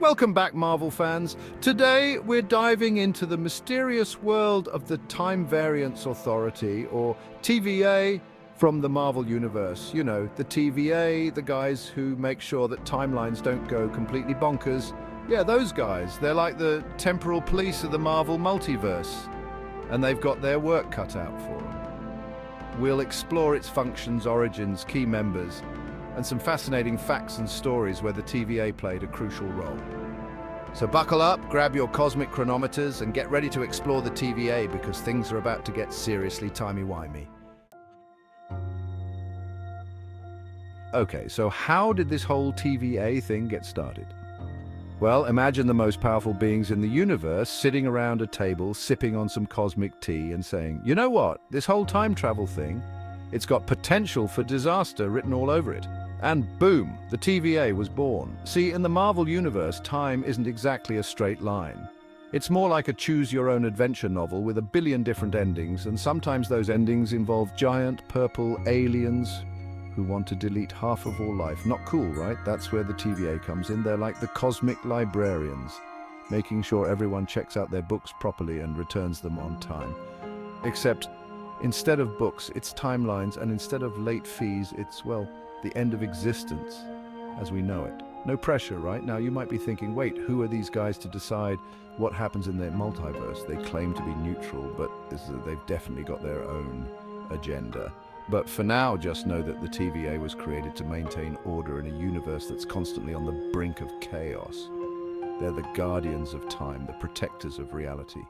Welcome back, Marvel fans. Today, we're diving into the mysterious world of the Time Variance Authority, or TVA, from the Marvel Universe. You know, the TVA, the guys who make sure that timelines don't go completely bonkers. Yeah, those guys. They're like the temporal police of the Marvel multiverse, and they've got their work cut out for them. We'll explore its functions, origins, key members, and some fascinating facts and stories where the TVA played a crucial role. So buckle up, grab your cosmic chronometers, and get ready to explore the TVA because things are about to get seriously timey-wimey. Okay, so how did this whole TVA thing get started? Well, imagine the most powerful beings in the universe sitting around a table, sipping on some cosmic tea and saying, you know what, this whole time travel thing, it's got potential for disaster written all over it. And boom, the TVA was born. See, in the Marvel Universe, time isn't exactly a straight line. It's more like a choose-your-own-adventure novel with a billion different endings, and sometimes those endings involve giant purple aliens who want to delete half of all life. Not cool, right? That's where the TVA comes in. They're like the cosmic librarians, making sure everyone checks out their books properly and returns them on time. Except, instead of books, it's timelines, and instead of late fees, it's, well, the end of existence as we know it. No pressure, right? Now you might be thinking, wait, who are these guys to decide what happens in their multiverse? They claim to be neutral, but they've definitely got their own agenda. But for now, just know that the TVA was created to maintain order in a universe that's constantly on the brink of chaos. They're the guardians of time, the protectors of reality.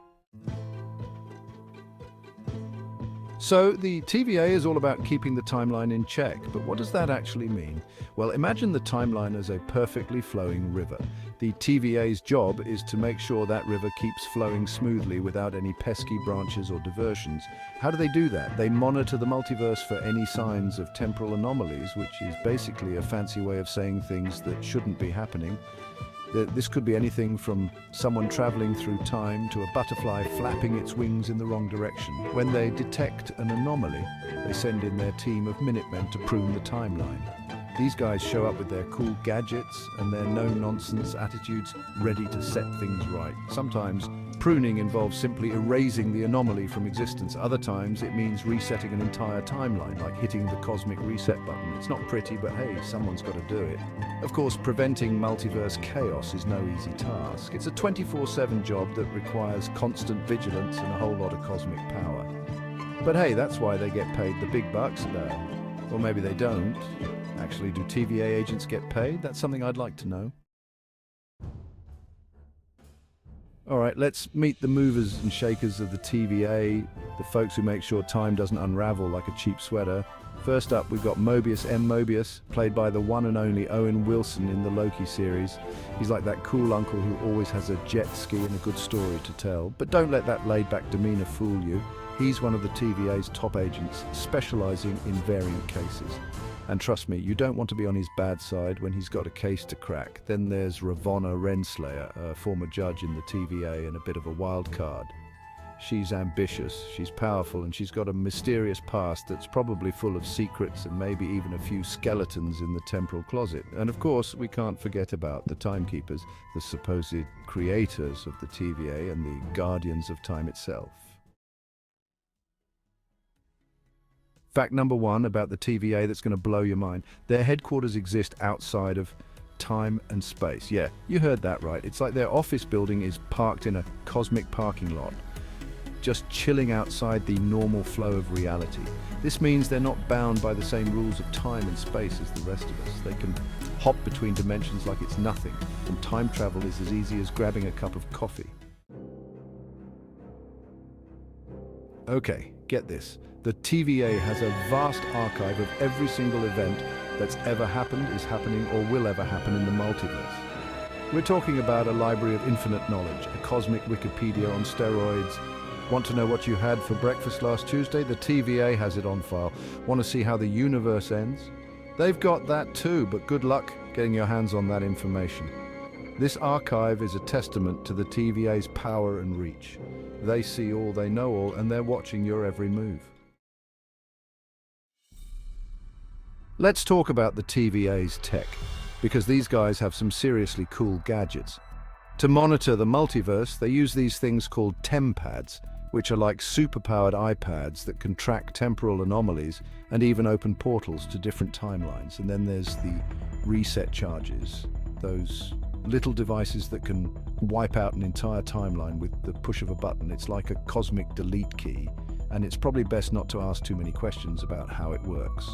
So the TVA is all about keeping the timeline in check, but what does that actually mean? Well, imagine the timeline as a perfectly flowing river. The TVA's job is to make sure that river keeps flowing smoothly without any pesky branches or diversions. How do they do that? They monitor the multiverse for any signs of temporal anomalies, which is basically a fancy way of saying things that shouldn't be happening. This could be anything from someone traveling through time to a butterfly flapping its wings in the wrong direction. When they detect an anomaly, they send in their team of Minutemen to prune the timeline. These guys show up with their cool gadgets and their no-nonsense attitudes, ready to set things right. Sometimes pruning involves simply erasing the anomaly from existence. Other times it means resetting an entire timeline, like hitting the cosmic reset button. It's not pretty, but hey, someone's got to do it. Of course, preventing multiverse chaos is no easy task. It's a 24/7 job that requires constant vigilance and a whole lot of cosmic power. But hey, that's why they get paid the big bucks. Or maybe they don't. Actually, do TVA agents get paid? That's something I'd like to know. All right, let's meet the movers and shakers of the TVA, the folks who make sure time doesn't unravel like a cheap sweater. First up, we've got Mobius M. Mobius, played by the one and only Owen Wilson in the Loki series. He's like that cool uncle who always has a jet ski and a good story to tell. But don't let that laid-back demeanor fool you. He's one of the TVA's top agents, specializing in variant cases. And trust me, you don't want to be on his bad side when he's got a case to crack. Then there's Ravonna Renslayer, a former judge in the TVA and a bit of a wild card. She's ambitious, she's powerful, and she's got a mysterious past that's probably full of secrets and maybe even a few skeletons in the temporal closet. And of course, we can't forget about the Timekeepers, the supposed creators of the TVA and the guardians of time itself. Fact number one about the TVA that's going to blow your mind. Their headquarters exist outside of time and space. Yeah, you heard that right. It's like their office building is parked in a cosmic parking lot, just chilling outside the normal flow of reality. This means they're not bound by the same rules of time and space as the rest of us. They can hop between dimensions like it's nothing, and time travel is as easy as grabbing a cup of coffee. Okay, get this. The TVA has a vast archive of every single event that's ever happened, is happening, or will ever happen in the multiverse. We're talking about a library of infinite knowledge, a cosmic Wikipedia on steroids. Want to know what you had for breakfast last Tuesday? The TVA has it on file. Want to see how the universe ends? They've got that too, but good luck getting your hands on that information. This archive is a testament to the TVA's power and reach. They see all, they know all, and they're watching your every move. Let's talk about the TVA's tech. because these guys have some seriously cool gadgets. To monitor the multiverse, they use these things called TemPads, which are like superpowered iPads that can track temporal anomalies and even open portals to different timelines. And then there's the reset charges, those little devices that can wipe out an entire timeline with the push of a button. It's like a cosmic delete key, and it's probably best not to ask too many questions about how it works.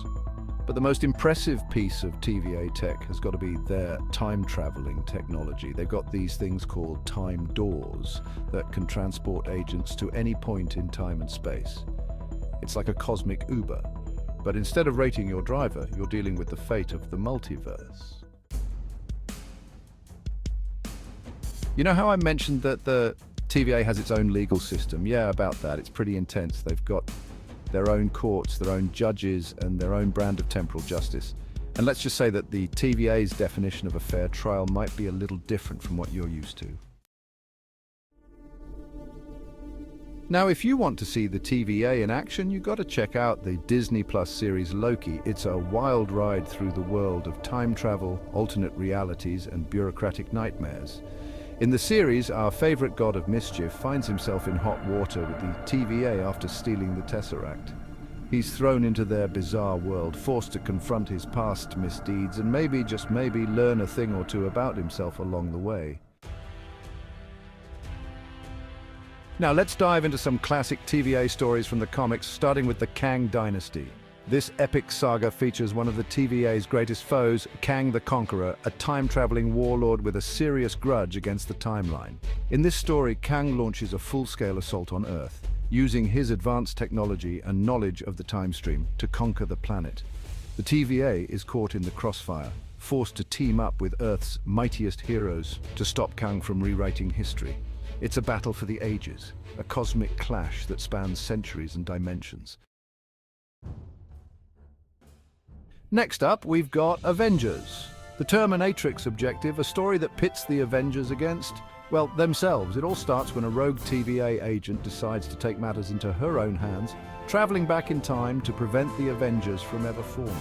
But the most impressive piece of TVA tech has got to be their time-traveling technology. They've got these things called time doors that can transport agents to any point in time and space. It's like a cosmic Uber, but instead of rating your driver, you're dealing with the fate of the multiverse. You know how I mentioned that the TVA has its own legal system? Yeah, about that. It's pretty intense. They've got their own courts, their own judges, and their own brand of temporal justice. And let's just say that the TVA's definition of a fair trial might be a little different from what you're used to. Now, if you want to see the TVA in action, you've got to check out the Disney Plus series Loki. It's a wild ride through the world of time travel, alternate realities, and bureaucratic nightmares. In the series, our favorite god of mischief finds himself in hot water with the TVA after stealing the Tesseract. He's thrown into their bizarre world, forced to confront his past misdeeds and maybe, just maybe, learn a thing or two about himself along the way. Now let's dive into some classic TVA stories from the comics, starting with the Kang Dynasty. This epic saga features one of the TVA's greatest foes, Kang the Conqueror, a time-traveling warlord with a serious grudge against the timeline. In this story, Kang launches a full-scale assault on Earth, using his advanced technology and knowledge of the time stream to conquer the planet. The TVA is caught in the crossfire, forced to team up with Earth's mightiest heroes to stop Kang from rewriting history. It's a battle for the ages, a cosmic clash that spans centuries and dimensions. Next up, we've got Avengers. The Terminatrix objective, a story that pits the Avengers against, well, themselves. It all starts when a rogue TVA agent decides to take matters into her own hands, traveling back in time to prevent the Avengers from ever forming.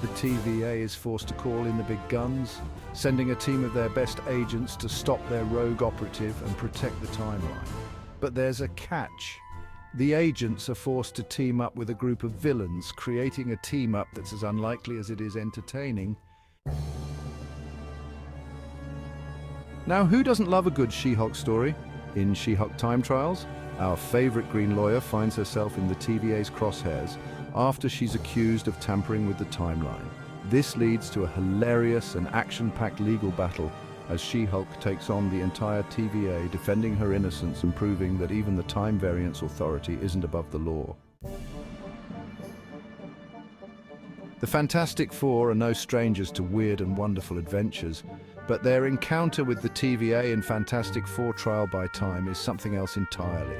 The TVA is forced to call in the big guns, sending a team of their best agents to stop their rogue operative and protect the timeline. But there's a catch. The agents are forced to team up with a group of villains, creating a team-up that's as unlikely as it is entertaining. Now, who doesn't love a good She-Hulk story? In She-Hulk Time Trials, our favorite green lawyer finds herself in the TVA's crosshairs after she's accused of tampering with the timeline. This leads to a hilarious and action-packed legal battle as She-Hulk takes on the entire TVA, defending her innocence and proving that even the Time Variance Authority isn't above the law. The Fantastic Four are no strangers to weird and wonderful adventures, but their encounter with the TVA in Fantastic Four Trial by Time is something else entirely.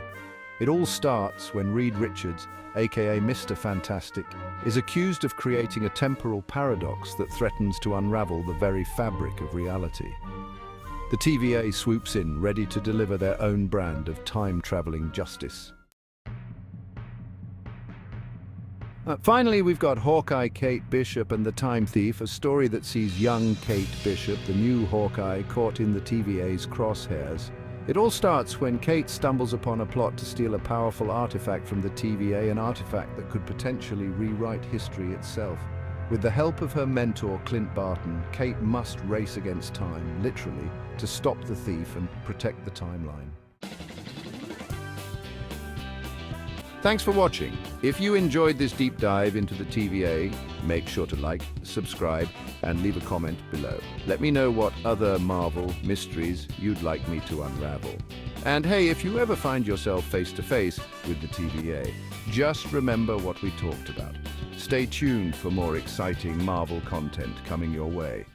It all starts when Reed Richards, aka Mr. Fantastic, is accused of creating a temporal paradox that threatens to unravel the very fabric of reality. The TVA swoops in, ready to deliver their own brand of time-traveling justice. Finally, we've got Hawkeye Kate Bishop and the Time Thief, a story that sees young Kate Bishop, the new Hawkeye, caught in the TVA's crosshairs. It all starts when Kate stumbles upon a plot to steal a powerful artifact from the TVA, an artifact that could potentially rewrite history itself. With the help of her mentor, Clint Barton, Kate must race against time, literally, to stop the thief and protect the timeline. Thanks for watching. If you enjoyed this deep dive into the TVA, make sure to like, subscribe, and leave a comment below. Let me know what other Marvel mysteries you'd like me to unravel. And hey, if you ever find yourself face to face with the TVA, just remember what we talked about. Stay tuned for more exciting Marvel content coming your way.